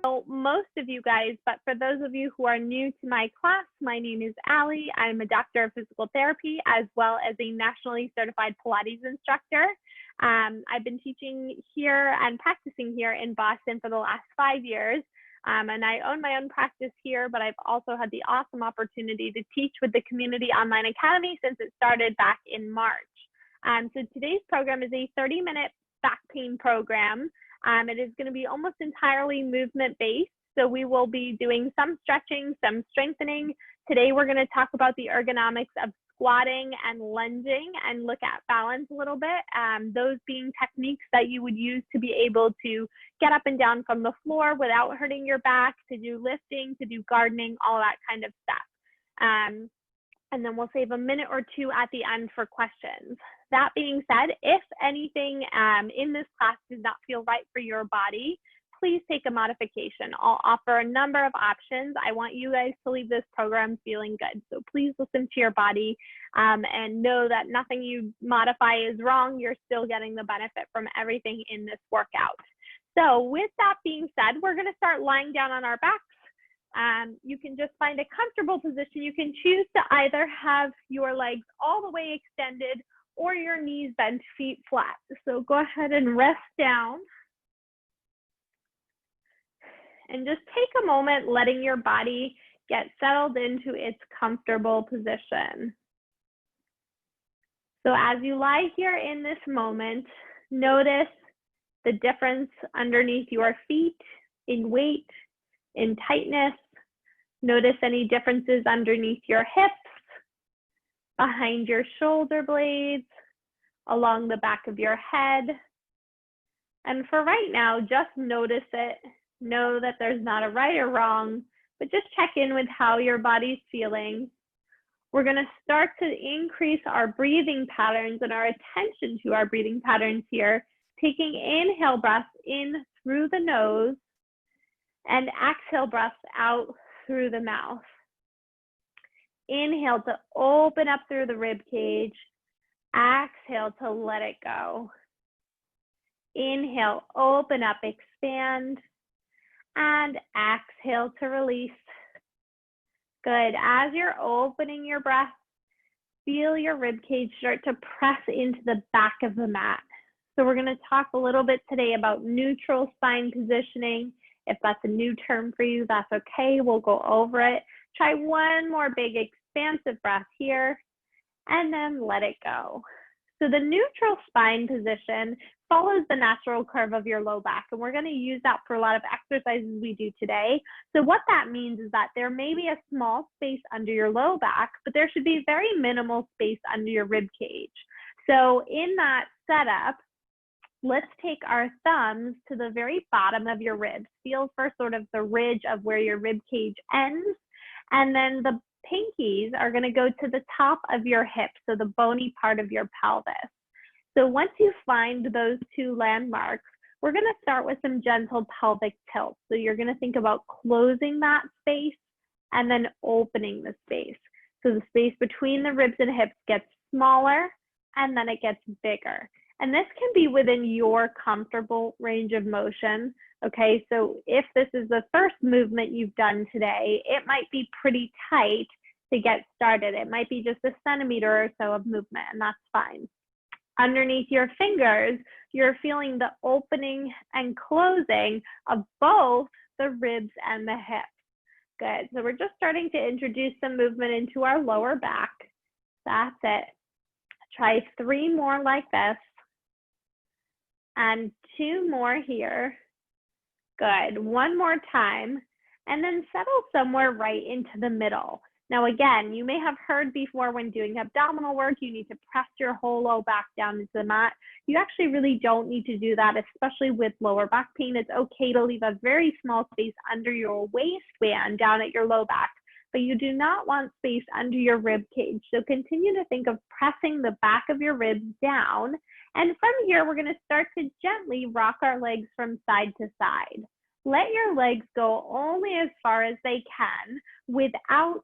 So most of you guys, but for those of you who are new to my class, my name is Allie. I'm a doctor of physical therapy as well as a nationally certified Pilates instructor. I've been teaching here and practicing here in Boston for the last 5 years. And I own my own practice here, but I've also had the awesome opportunity to teach with the Community Online Academy since it started back in March. So today's program is a 30-minute back pain program. It is going to be almost entirely movement-based. So we will be doing some stretching, some strengthening. Today, we're going to talk about the ergonomics of squatting and lunging and look at balance a little bit. Those being techniques that you would use to be able to get up and down from the floor without hurting your back, to do lifting, to do gardening, all that kind of stuff. And then we'll save a minute or two at the end for questions. That being said, if anything in this class does not feel right for your body, please take a modification. I'll offer a number of options. I want you guys to leave this program feeling good. So please listen to your body and know that nothing you modify is wrong. You're still getting the benefit from everything in this workout. So with that being said, we're gonna start lying down on our backs. You can just find a comfortable position. You can choose to either have your legs all the way extended or your knees bent, feet flat. So go ahead and rest down. And just take a moment letting your body get settled into its comfortable position. So as you lie here in this moment, notice the difference underneath your feet in weight, in tightness. Notice any differences underneath your hips, behind your shoulder blades, along the back of your head. And for right now, just notice it. Know that there's not a right or wrong, but just check in with how your body's feeling. We're going to start to increase our breathing patterns and our attention to our breathing patterns here, taking inhale breaths in through the nose and exhale breaths out through the mouth. Inhale to open up through the rib cage. Exhale to let it go. Inhale, open up, expand. And exhale to release. Good. As you're opening your breath, feel your rib cage start to press into the back of the mat. So we're going to talk a little bit today about neutral spine positioning. If that's a new term for you, that's okay. We'll go over it. Try one more big expansive breath here, and then let it go. So the neutral spine position follows the natural curve of your low back, and we're going to use that for a lot of exercises we do today. So what that means is that there may be a small space under your low back, but there should be very minimal space under your rib cage. So in that setup, let's take our thumbs to the very bottom of your ribs. Feel for sort of the ridge of where your rib cage ends, and then the pinkies are going to go to the top of your hips, so the bony part of your pelvis. So once you find those two landmarks, we're going to start with some gentle pelvic tilt. So you're going to think about closing that space and then opening the space. So the space between the ribs and hips gets smaller and then it gets bigger. And this can be within your comfortable range of motion. Okay, so if this is the first movement you've done today, it might be pretty tight to get started. It might be just a centimeter or so of movement, and that's fine. Underneath your fingers, you're feeling the opening and closing of both the ribs and the hips. Good, so we're just starting to introduce some movement into our lower back. That's it. Try 3 more like this. And 2 more here. Good, 1 more time. And then settle somewhere right into the middle. Now again, you may have heard before when doing abdominal work, you need to press your whole low back down into the mat. You actually really don't need to do that, especially with lower back pain. It's okay to leave a very small space under your waistband down at your low back, but you do not want space under your rib cage. So continue to think of pressing the back of your ribs down. And from here, we're going to start to gently rock our legs from side to side. Let your legs go only as far as they can without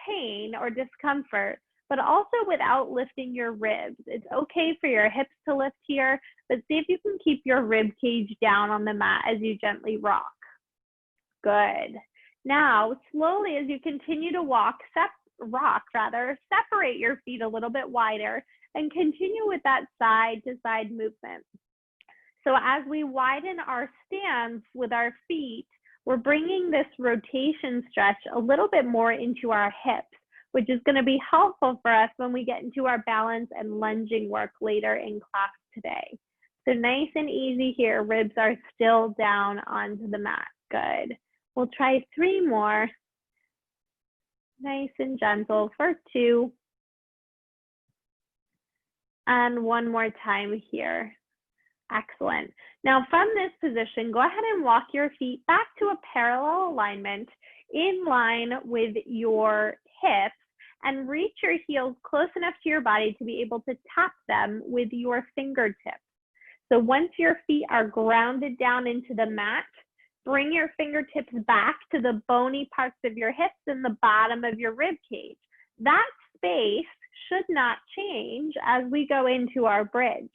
pain or discomfort, but also without lifting your ribs. It's okay for your hips to lift here, but see if you can keep your rib cage down on the mat as you gently rock. Good. Now, slowly as you continue to rock, separate your feet a little bit wider and continue with that side to side movement. So as we widen our stance with our feet, we're bringing this rotation stretch a little bit more into our hips, which is going to be helpful for us when we get into our balance and lunging work later in class today. So nice and easy here. Ribs are still down onto the mat. Good. We'll try 3 more. Nice and gentle for 2. And 1 more time here. Excellent. Now from this position, go ahead and walk your feet back to a parallel alignment in line with your hips and reach your heels close enough to your body to be able to tap them with your fingertips. So once your feet are grounded down into the mat, bring your fingertips back to the bony parts of your hips and the bottom of your rib cage. That space should not change as we go into our bridge.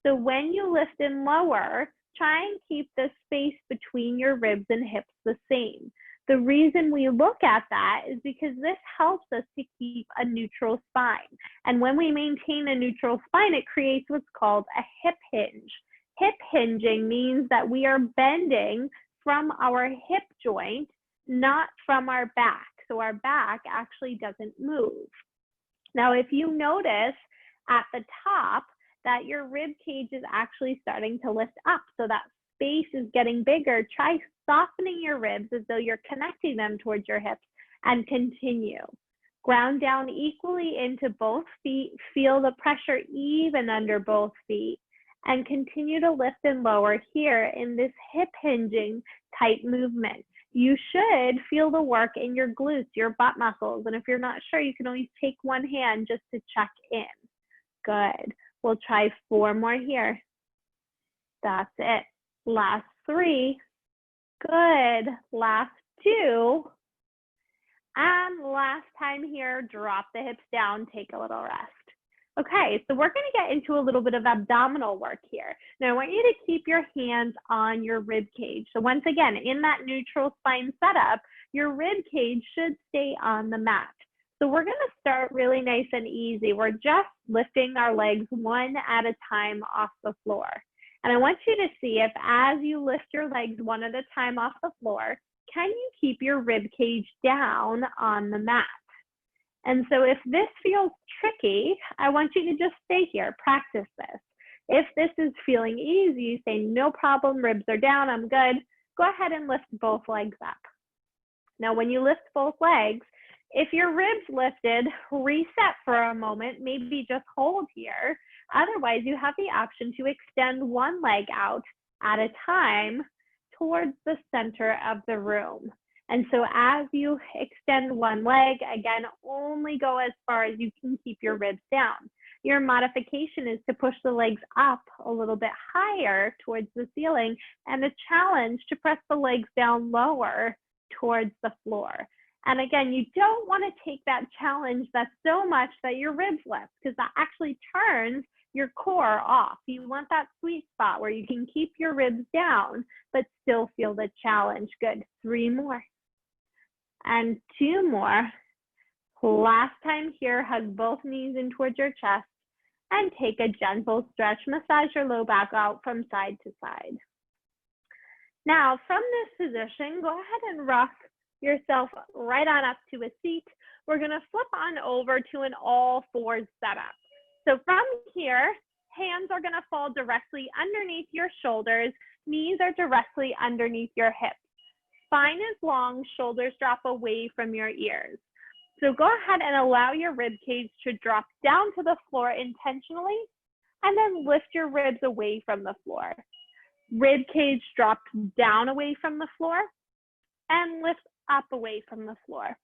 So when you lift and lower, try and keep the space between your ribs and hips the same. The reason we look at that is because this helps us to keep a neutral spine. And when we maintain a neutral spine, it creates what's called a hip hinge. Hip hinging means that we are bending from our hip joint, not from our back. So our back actually doesn't move. Now, if you notice at the top that your rib cage is actually starting to lift up, so that space is getting bigger, try softening your ribs as though you're connecting them towards your hips and continue. Ground down equally into both feet, feel the pressure even under both feet, and continue to lift and lower here in this hip hinging type movement. You should feel the work in your glutes, your butt muscles, and if you're not sure, you can always take one hand just to check in. Good. We'll try 4 more here. That's it. Last 3. Good. Last 2. And last time here, drop the hips down, take a little rest. Okay, so we're going to get into a little bit of abdominal work here. Now I want you to keep your hands on your rib cage. So once again, in that neutral spine setup, your rib cage should stay on the mat. So we're going to start really nice and easy. We're just lifting our legs one at a time off the floor. And I want you to see if as you lift your legs one at a time off the floor, can you keep your rib cage down on the mat? And so if this feels tricky, I want you to just stay here, practice this. If this is feeling easy, you say, no problem, ribs are down, I'm good. Go ahead and lift both legs up. Now, when you lift both legs, if your ribs lifted, reset for a moment, maybe just hold here. Otherwise, you have the option to extend one leg out at a time towards the center of the room. And so as you extend one leg, again, only go as far as you can keep your ribs down. Your modification is to push the legs up a little bit higher towards the ceiling, and a challenge to press the legs down lower towards the floor. And again, you don't want to take that challenge that's so much that your ribs lift, because that actually turns your core off. You want that sweet spot where you can keep your ribs down, but still feel the challenge. Good. 3 more. And 2 more. Last time here, hug both knees in towards your chest and take a gentle stretch. Massage your low back out from side to side. Now, from this position, go ahead and rock yourself right on up to a seat. We're going to flip on over to an all fours setup. So from here, hands are going to fall directly underneath your shoulders. Knees are directly underneath your hips. Spine is long, shoulders drop away from your ears. So go ahead and allow your rib cage to drop down to the floor intentionally, and then lift your ribs away from the floor. Rib cage drops down away from the floor and lift up away from the floor.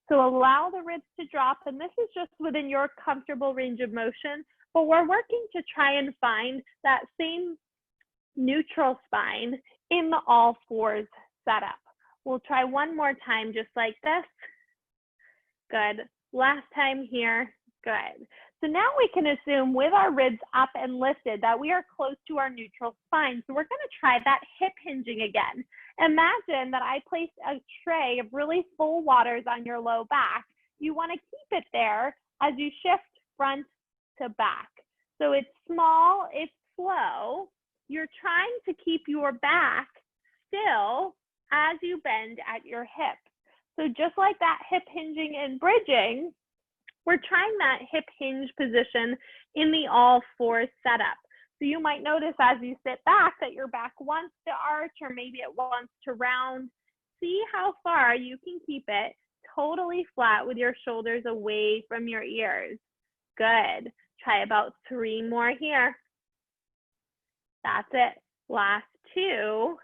So allow the ribs to drop, and this is just within your comfortable range of motion, but we're working to try and find that same neutral spine in the all fours setup. We'll try one more time just like this. Good. Last time here. Good. So now we can assume with our ribs up and lifted that we are close to our neutral spine. So we're going to try that hip hinging again. Imagine that I placed a tray of really full waters on your low back. You want to keep it there as you shift front to back. So it's small, it's slow. You're trying to keep your back still as you bend at your hip. So just like that hip hinging and bridging, we're trying that hip hinge position in the all fours setup. So you might notice as you sit back that your back wants to arch or maybe it wants to round. See how far you can keep it totally flat with your shoulders away from your ears. Good. Try about 3 more here. That's it. Last 2.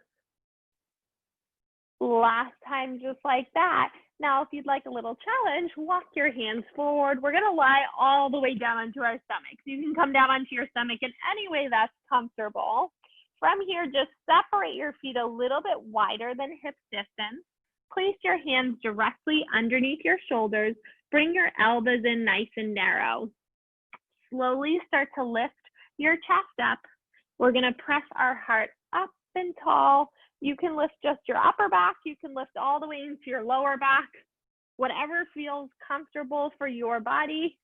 Last time just like that. Now, if you'd like a little challenge, walk your hands forward. We're going to lie all the way down onto our stomachs. You can come down onto your stomach in any way that's comfortable. From here, just separate your feet a little bit wider than hip distance. Place your hands directly underneath your shoulders. Bring your elbows in nice and narrow. Slowly start to lift your chest up. We're going to press our heart up and tall. You can lift just your upper back. You can lift all the way into your lower back. Whatever feels comfortable for your body.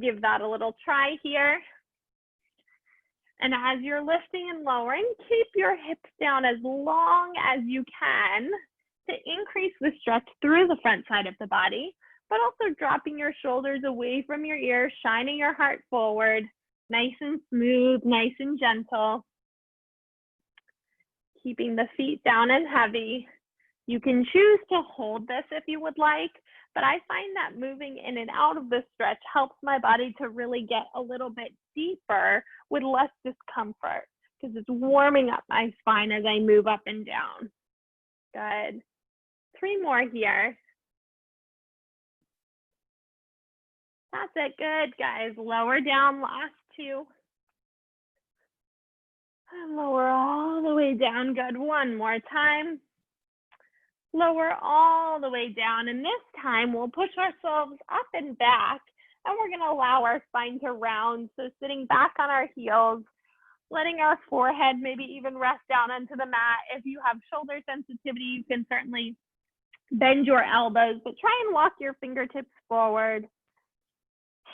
Give that a little try here. And as you're lifting and lowering, keep your hips down as long as you can to increase the stretch through the front side of the body, but also dropping your shoulders away from your ears, shining your heart forward, nice and smooth, nice and gentle. Keeping the feet down and heavy. You can choose to hold this if you would like, but I find that moving in and out of the stretch helps my body to really get a little bit deeper with less discomfort because it's warming up my spine as I move up and down. Good. 3 more here. That's it. Good, guys. Lower down, last 2. And lower all the way down. Good. 1 more time. Lower all the way down. And this time we'll push ourselves up and back. And we're going to allow our spine to round. So sitting back on our heels, letting our forehead maybe even rest down onto the mat. If you have shoulder sensitivity, you can certainly bend your elbows, but try and walk your fingertips forward.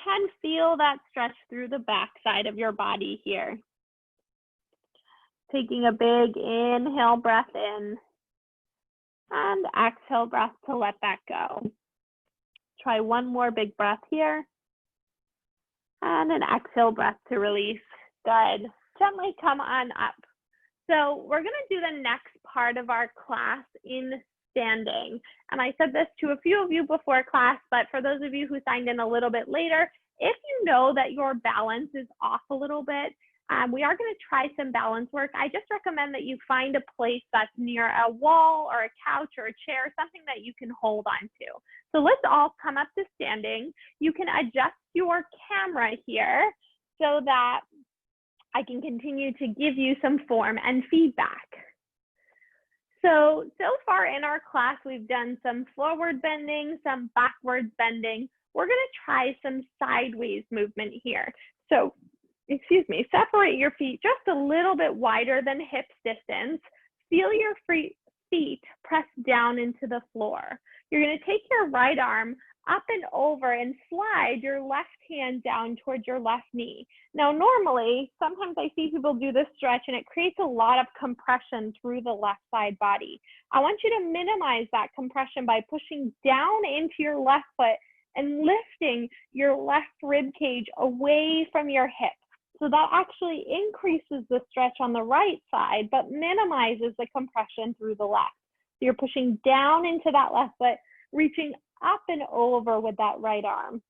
And feel that stretch through the back side of your body here. Taking a big inhale breath in and exhale breath to let that go. Try 1 more big breath here and an exhale breath to release. Good. Gently come on up. So we're going to do the next part of our class in standing. And I said this to a few of you before class, but for those of you who signed in a little bit later, if you know that your balance is off a little bit, we are going to try some balance work. I just recommend that you find a place that's near a wall or a couch or a chair, something that you can hold on to. So let's all come up to standing. You can adjust your camera here so that I can continue to give you some form and feedback. So far in our class, we've done some forward bending, some backwards bending. We're going to try some sideways movement here. So separate your feet just a little bit wider than hip distance. Feel your feet press down into the floor. You're going to take your right arm up and over and slide your left hand down towards your left knee. Now, normally, sometimes I see people do this stretch and it creates a lot of compression through the left side body. I want you to minimize that compression by pushing down into your left foot and lifting your left rib cage away from your hip. So that actually increases the stretch on the right side, but minimizes the compression through the left. So you're pushing down into that left foot, reaching up and over with that right arm.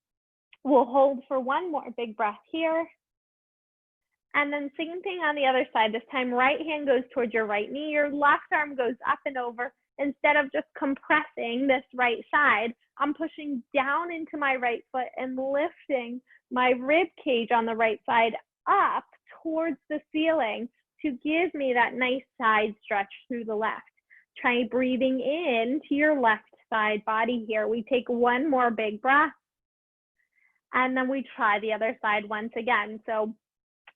We'll hold for 1 more big breath here. And then same thing on the other side. This time, right hand goes towards your right knee. Your left arm goes up and over. Instead of just compressing this right side, I'm pushing down into my right foot and lifting my rib cage on the right side up towards the ceiling to give me that nice side stretch through the left. Try breathing in to your left side body here. We take 1 more big breath And then we try the other side once again. So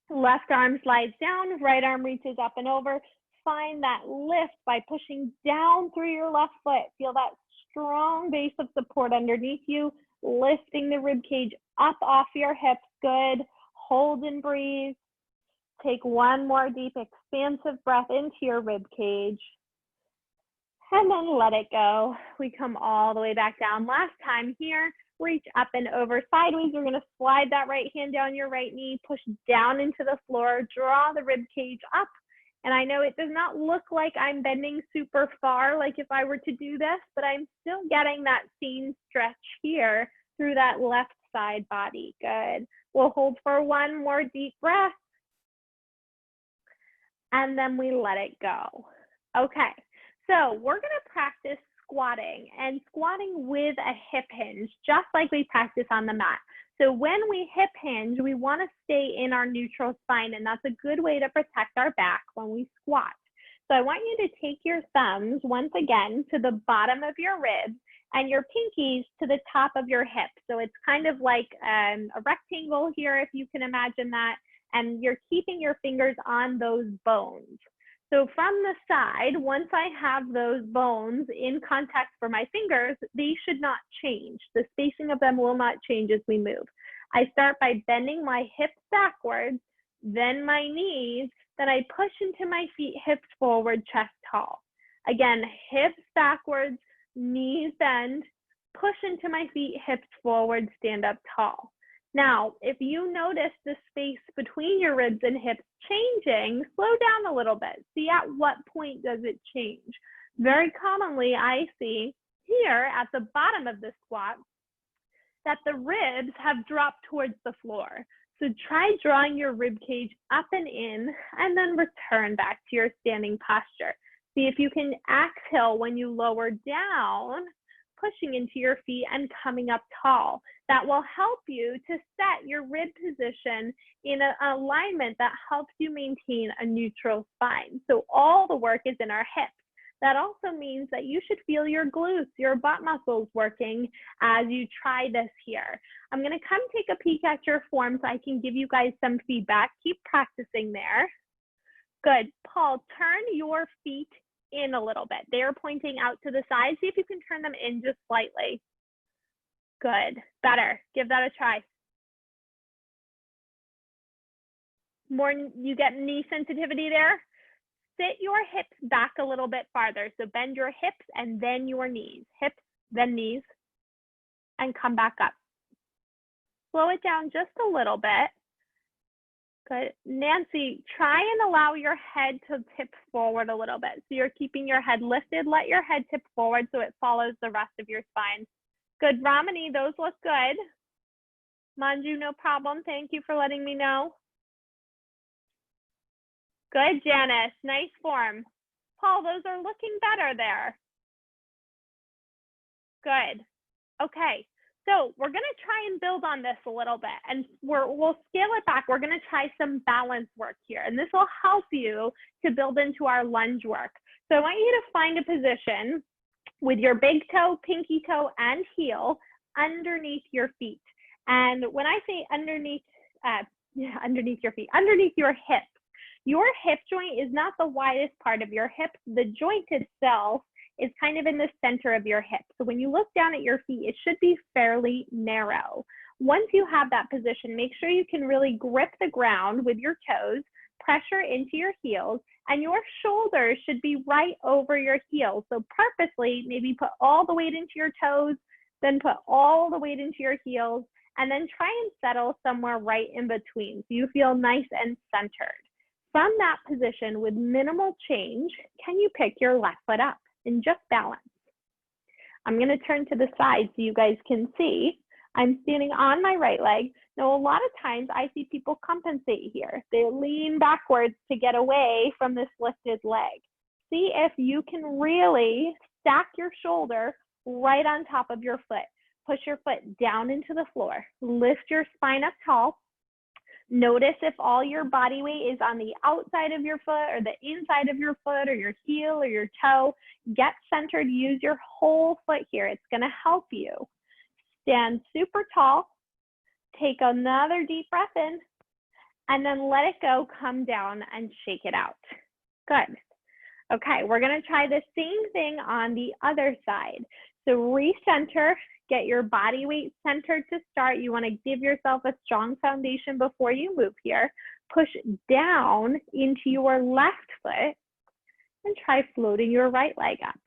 left arm slides down, right arm reaches up and over. Find that lift by pushing down through your left foot. Feel that strong base of support underneath you, lifting the rib cage up off your hips. Good. Hold and breathe. Take one more deep, expansive breath into your rib cage. And then let it go. We come all the way back down. Last time here, reach up and over sideways. You're gonna slide that right hand down your right knee, push down into the floor, draw the rib cage up. And I know it does not look like I'm bending super far, like if I were to do this, but I'm still getting that seam stretch here through that left side body. Good. We'll hold for one more deep breath. And then we let it go. Okay, so we're gonna practice squatting, and squatting with a hip hinge, just like we practice on the mat. So when we hip hinge, we want to stay in our neutral spine, and that's a good way to protect our back when we squat. So I want you to take your thumbs once again to the bottom of your ribs and your pinkies to the top of your hip. So it's kind of like a rectangle here, if you can imagine that, and you're keeping your fingers on those bones. So from the side, once I have those bones in contact for my fingers, they should not change. The spacing of them will not change as we move. I start by bending my hips backwards, then my knees, then I push into my feet, hips forward, chest tall. Again, hips backwards, knees bend, push into my feet, hips forward, stand up tall. Now, if you notice the space between your ribs and hips changing, slow down a little bit. See at what point does it change. Very commonly, I see here at the bottom of the squat that the ribs have dropped towards the floor. So try drawing your rib cage up and in, and then return back to your standing posture. See if you can exhale when you lower down, pushing into your feet and coming up tall. That will help you to set your rib position in an alignment that helps you maintain a neutral spine. So all the work is in our hips. That also means that you should feel your glutes, your butt muscles working as you try this here. I'm gonna come take a peek at your form so I can give you guys some feedback. Keep practicing there. Good. Paul, turn your feet in a little bit. They're pointing out to the side. See if you can turn them in just slightly. Good. Better. Give that a try. More, you get knee sensitivity there. Sit your hips back a little bit farther. So bend your hips and then your knees. Hips, then knees, and come back up. Slow it down just a little bit. Good. Nancy, try and allow your head to tip forward a little bit. So you're keeping your head lifted. Let your head tip forward so it follows the rest of your spine. Good. Ramani, those look good. Manju, no problem. Thank you for letting me know. Good, Janice. Nice form. Paul, those are looking better there. Good. Okay. So we're going to try and build on this a little bit, and we'll scale it back. We're going to try some balance work here, and this will help you to build into our lunge work. So I want you to find a position with your big toe, pinky toe, and heel underneath your feet. And when I say underneath your feet, underneath your hips, your hip joint is not the widest part of your hip. The joint itself is kind of in the center of your hip. So when you look down at your feet, it should be fairly narrow. Once you have that position, make sure you can really grip the ground with your toes, pressure into your heels, and your shoulders should be right over your heels. So purposely, maybe put all the weight into your toes, then put all the weight into your heels, and then try and settle somewhere right in between so you feel nice and centered. From that position with minimal change, can you pick your left foot up and just balance? I'm going to turn to the side so you guys can see. I'm standing on my right leg. Now, a lot of times I see people compensate here. They lean backwards to get away from this lifted leg. See if you can really stack your shoulder right on top of your foot. Push your foot down into the floor. Lift your spine up tall. Notice if all your body weight is on the outside of your foot or the inside of your foot or your heel or your toe. Get centered. Use your whole foot here. It's going to help you. Stand super tall. Take another deep breath in, and then let it go, come down, and shake it out. Good. Okay, we're gonna try the same thing on the other side. So recenter, get your body weight centered to start. You wanna give yourself a strong foundation before you move here. Push down into your left foot and try floating your right leg up.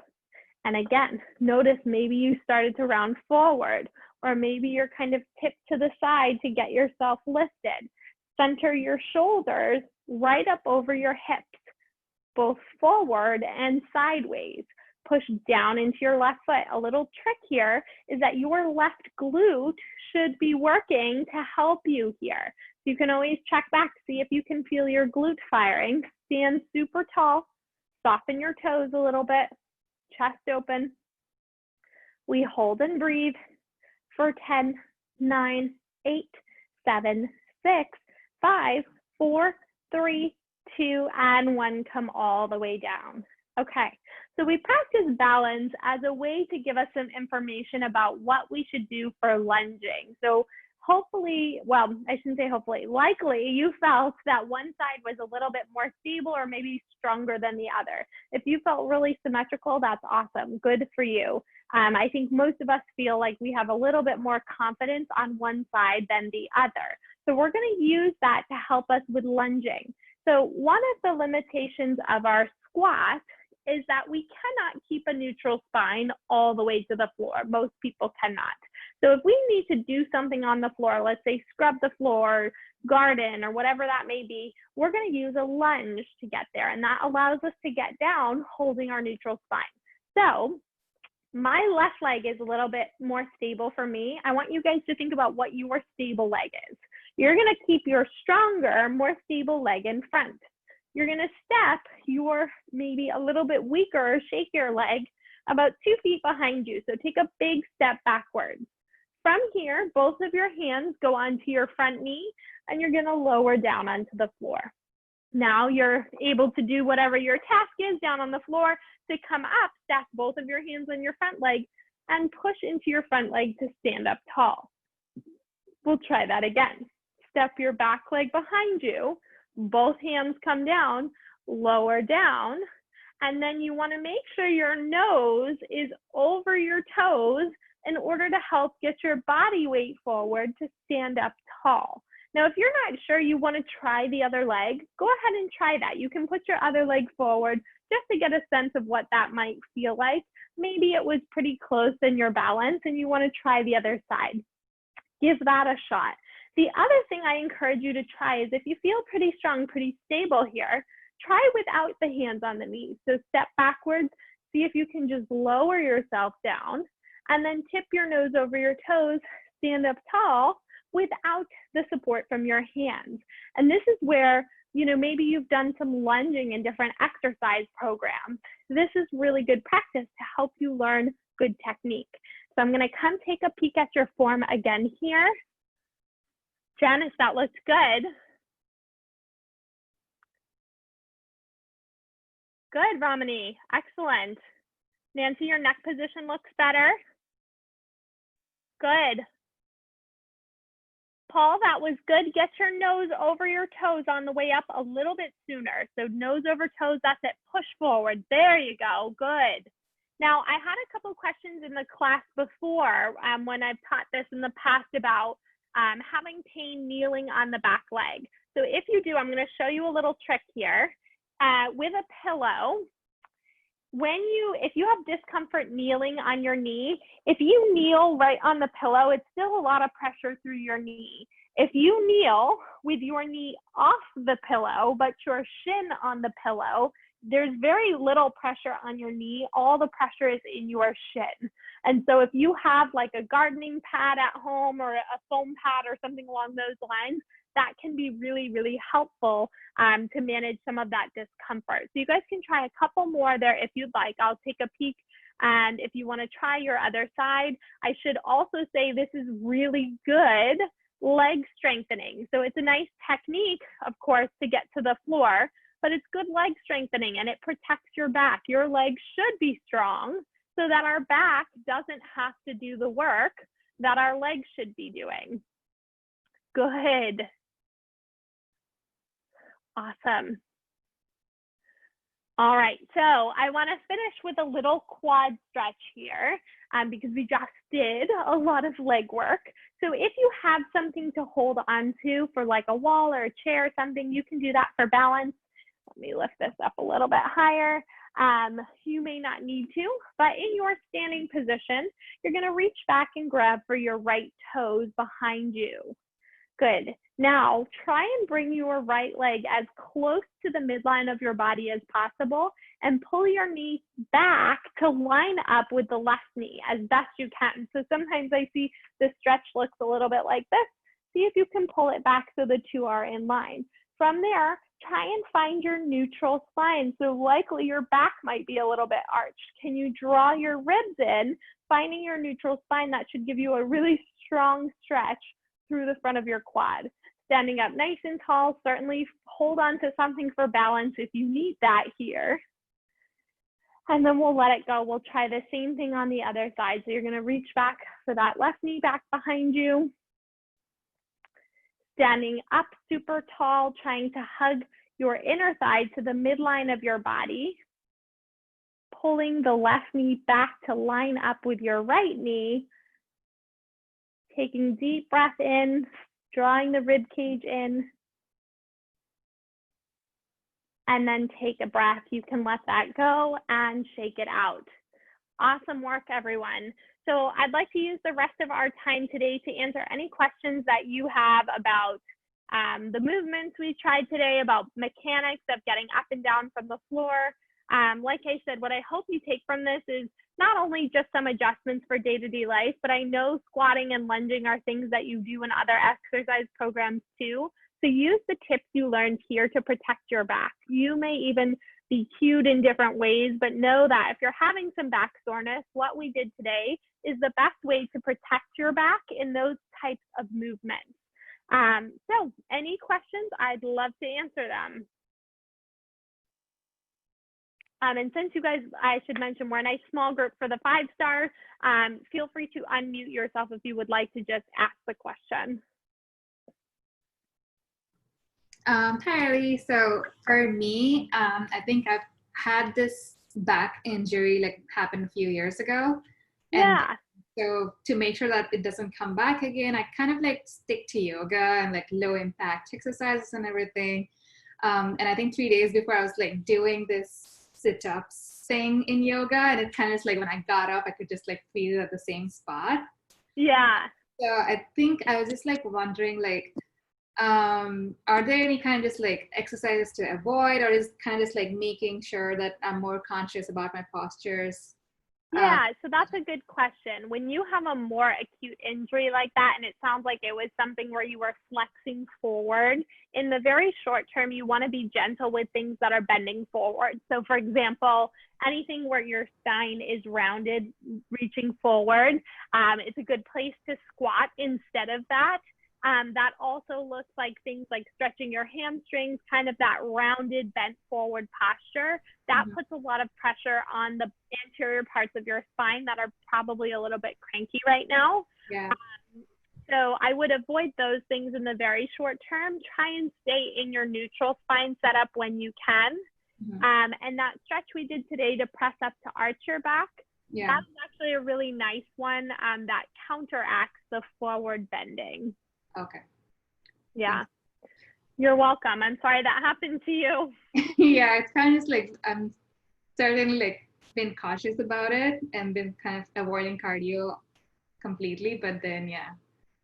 And again, notice maybe you started to round forward, or maybe you're kind of tipped to the side to get yourself lifted. Center your shoulders right up over your hips, both forward and sideways. Push down into your left foot. A little trick here is that your left glute should be working to help you here. You can always check back, see if you can feel your glute firing. Stand super tall, soften your toes a little bit, chest open. We hold and breathe for 10, 9, 8, 7, 6, 5, 4, 3, 2, and 1. Come all the way down. Okay, so we practice balance as a way to give us some information about what we should do for lunging. So hopefully, well, I shouldn't say hopefully, likely you felt that one side was a little bit more stable or maybe stronger than the other. If you felt really symmetrical, that's awesome. Good for you. I think most of us feel like we have a little bit more confidence on one side than the other. So we're going to use that to help us with lunging. So one of the limitations of our squat is that we cannot keep a neutral spine all the way to the floor. Most people cannot. So if we need to do something on the floor, let's say scrub the floor, garden, or whatever that may be, we're going to use a lunge to get there. And that allows us to get down holding our neutral spine. So my left leg is a little bit more stable for me. I want you guys to think about what your stable leg is. You're going to keep your stronger, more stable leg in front. You're going to step your maybe a little bit weaker or shakier leg about 2 feet behind you. So take a big step backwards. From here, both of your hands go onto your front knee and you're going to lower down onto the floor. Now you're able to do whatever your task is down on the floor to come up, stack both of your hands on your front leg and push into your front leg to stand up tall. We'll try that again. Step your back leg behind you. Both hands come down, lower down, and then you want to make sure your nose is over your toes in order to help get your body weight forward to stand up tall. Now, if you're not sure you want to try the other leg, go ahead and try that. You can put your other leg forward just to get a sense of what that might feel like. Maybe it was pretty close in your balance and you want to try the other side. Give that a shot. The other thing I encourage you to try is if you feel pretty strong, pretty stable here, try without the hands on the knees. So step backwards, see if you can just lower yourself down and then tip your nose over your toes, stand up tall without the support from your hands. And this is where, you know, maybe you've done some lunging in different exercise programs. This is really good practice to help you learn good technique. So I'm going to come take a peek at your form again here. Janice, that looks good. Good, Ramani. Excellent. Nancy, your neck position looks better. Good. Paul, that was good. Get your nose over your toes on the way up a little bit sooner. So nose over toes, that's it. Push forward. There you go. Good. Now, I had a couple questions in the class before when I've taught this in the past about having pain kneeling on the back leg. So if you do, I'm going to show you a little trick here. With a pillow, if you have discomfort kneeling on your knee, if you kneel right on the pillow, it's still a lot of pressure through your knee. If you kneel with your knee off the pillow, but your shin on the pillow, there's very little pressure on your knee. All the pressure is in your shin. And so if you have like a gardening pad at home or a foam pad or something along those lines, that can be really, really helpful to manage some of that discomfort. So you guys can try a couple more there if you'd like. I'll take a peek. And if you want to try your other side, I should also say this is really good leg strengthening. So it's a nice technique, of course, to get to the floor, but it's good leg strengthening and it protects your back. Your legs should be strong so that our back doesn't have to do the work that our legs should be doing. Good. Awesome. All right, so I want to finish with a little quad stretch here because we just did a lot of leg work. So if you have something to hold onto for like a wall or a chair or something, you can do that for balance. Let me lift this up a little bit higher. You may not need to, but in your standing position, you're going to reach back and grab for your right toes behind you. Good. Now try and bring your right leg as close to the midline of your body as possible and pull your knee back to line up with the left knee as best you can. So sometimes I see the stretch looks a little bit like this. See if you can pull it back so the two are in line. From there, try and find your neutral spine. So likely your back might be a little bit arched. Can you draw your ribs in, finding your neutral spine? That should give you a really strong stretch through the front of your quad. Standing up nice and tall, certainly hold on to something for balance if you need that here. And then we'll let it go. We'll try the same thing on the other side. So you're going to reach back for that left knee back behind you. Standing up super tall, trying to hug your inner thigh to the midline of your body. Pulling the left knee back to line up with your right knee. Taking deep breath in, drawing the rib cage in, and then take a breath. You can let that go and shake it out. Awesome work, everyone. So I'd like to use the rest of our time today to answer any questions that you have about the movements we tried today, about mechanics of getting up and down from the floor. Like I said, what I hope you take from this is not only just some adjustments for day-to-day life, but I know squatting and lunging are things that you do in other exercise programs too. So use the tips you learned here to protect your back. You may even be cued in different ways, but know that if you're having some back soreness, what we did today is the best way to protect your back in those types of movements. So any questions, I'd love to answer them. And since you guys, I should mention, we're a nice small group for the 5-star, feel free to unmute yourself if you would like to just ask the question. Hi, Ellie. So for me, I think I've had this back injury like happen a few years ago. And yeah. So to make sure that it doesn't come back again, I kind of like stick to yoga and like low impact exercises and everything. And I think 3 days before I was like doing this sit-ups thing in yoga, and it kind of like when I got up, I could just like feel it at the same spot. Yeah. So I think I was just like wondering like, are there any kind of just like exercises to avoid, or is kind of just like making sure that I'm more conscious about my postures? Yeah, so that's a good question. When you have a more acute injury like that, and it sounds like it was something where you were flexing forward, in the very short term, you want to be gentle with things that are bending forward. So for example, anything where your spine is rounded, reaching forward, it's a good place to squat instead of that. That also looks like things like stretching your hamstrings, kind of that rounded, bent forward posture. That puts a lot of pressure on the anterior parts of your spine that are probably a little bit cranky right now. Yeah. So I would avoid those things in the very short term. Try and stay in your neutral spine setup when you can. And that stretch we did today to press up to arch your back, that's actually a really nice one that counteracts the forward bending. Okay. Yeah. You're welcome. I'm sorry that happened to you. Yeah, it's kind of just like I'm certainly like been cautious about it and been kind of avoiding cardio completely, but then yeah,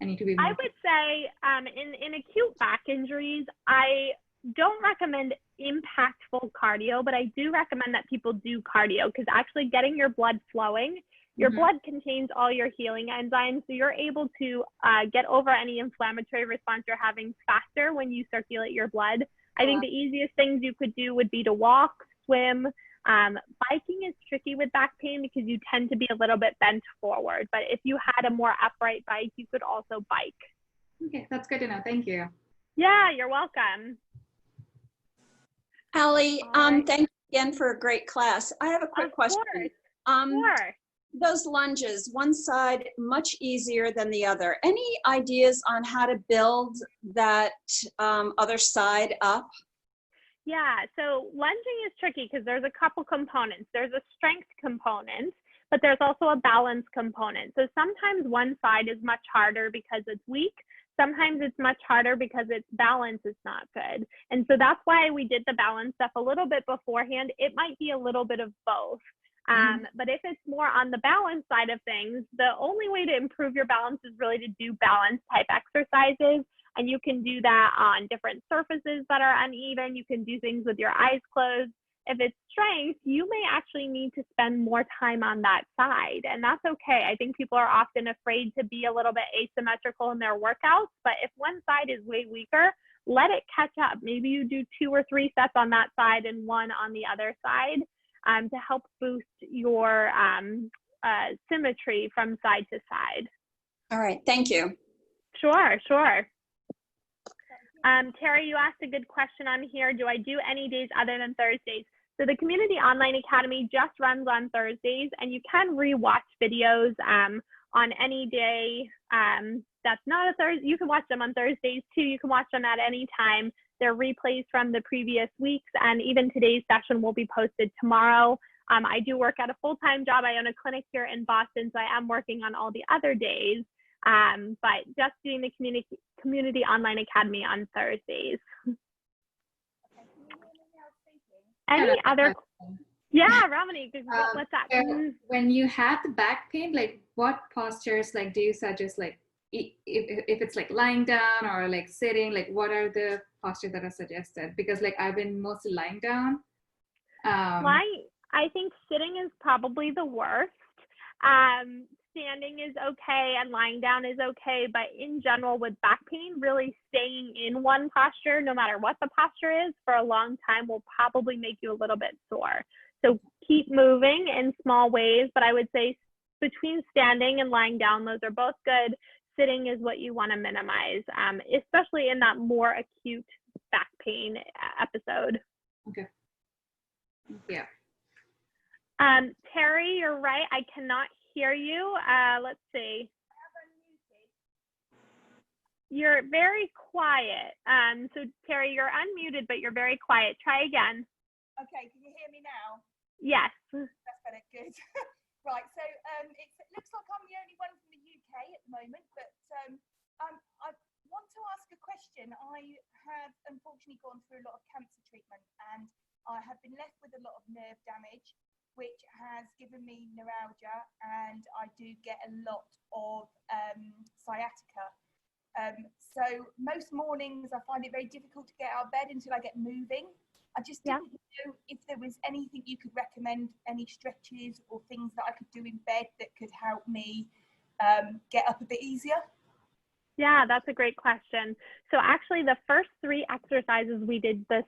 I need to be more. I would say in acute back injuries, I don't recommend impactful cardio, but I do recommend that people do cardio because actually getting your blood flowing, your blood contains all your healing enzymes, so you're able to get over any inflammatory response you're having faster when you circulate your blood. I think the easiest things you could do would be to walk, swim. Biking is tricky with back pain because you tend to be a little bit bent forward, but if you had a more upright bike, you could also bike. Okay, that's good to know. Thank you. Yeah, you're welcome. Allie, thank you again for a great class. I have a quick question. Sure. those lunges, one side much easier than the other. Any ideas on how to build that other side up? Yeah, so lunging is tricky because there's a couple components. There's a strength component, but there's also a balance component. So sometimes one side is much harder because it's weak. Sometimes it's much harder because its balance is not good. And so that's why we did the balance stuff a little bit beforehand. It might be a little bit of both. But if it's more on the balance side of things, the only way to improve your balance is really to do balance type exercises. And you can do that on different surfaces that are uneven. You can do things with your eyes closed. If it's strength, you may actually need to spend more time on that side. And that's okay. I think people are often afraid to be a little bit asymmetrical in their workouts. But if one side is way weaker, let it catch up. Maybe you do 2 or 3 sets on that side and 1 on the other side to help boost your symmetry from side to side. All right, thank you. Sure. Terry, you asked a good question on here. Do I do any days other than Thursdays? So the Community Online Academy just runs on Thursdays, and you can rewatch videos on any day that's not a Thursday. You can watch them on Thursdays too. You can watch them at any time. They're replays from the previous weeks, and even today's session will be posted tomorrow. I do work at a full-time job. I own a clinic here in Boston, so I am working on all the other days, but just doing the Community Online Academy on Thursdays. Any other? Yeah, Ramani, what's that? So when you have the back pain, like what postures like do you suggest? Like if it's like lying down or like sitting, like what are the postures that are suggested? Because like I've been mostly lying down. I think sitting is probably the worst. Standing is okay and lying down is okay, but in general with back pain, really staying in one posture, no matter what the posture is, for a long time will probably make you a little bit sore. So keep moving in small ways, but I would say between standing and lying down, those are both good. Sitting is what you want to minimize, especially in that more acute back pain episode. Okay. Yeah. Terry, you're right. I cannot hear you. Let's see. You're very quiet. So Terry, you're unmuted, but you're very quiet. Try again. Okay, can you hear me now? Yes. That's better, good. Right, so it looks like I'm the only one from the UK at the moment, but I want to ask a question. I have unfortunately gone through a lot of cancer treatment, and I have been left with a lot of nerve damage, which has given me neuralgia, and I do get a lot of sciatica. So most mornings I find it very difficult to get out of bed until I get moving. I just didn't know if there was anything you could recommend, any stretches or things that I could do in bed that could help me get up a bit easier. Yeah, that's a great question. So actually the first 3 exercises we did this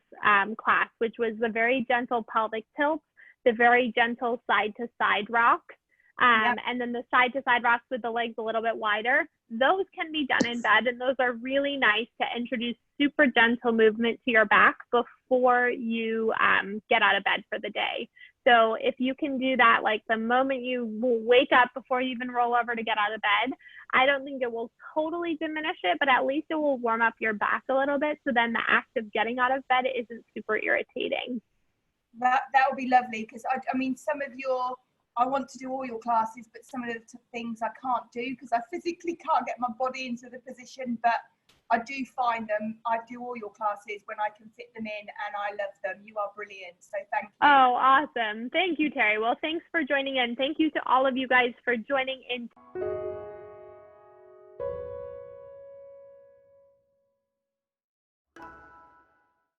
class, which was the very gentle pelvic tilt, the very gentle side to side rocks, and then the side to side rocks with the legs a little bit wider. Those can be done in bed, and those are really nice to introduce super gentle movement to your back before you get out of bed for the day. So if you can do that, like the moment you wake up before you even roll over to get out of bed, I don't think it will totally diminish it, but at least it will warm up your back a little bit. So then the act of getting out of bed isn't super irritating. That would be lovely, because I mean, I want to do all your classes, but some of the things I can't do because I physically can't get my body into the position, but I do find them. I do all your classes when I can fit them in, and I love them. You are brilliant, so thank you. Oh, awesome. Thank you, Terry. Well, thanks for joining in. Thank you to all of you guys for joining in.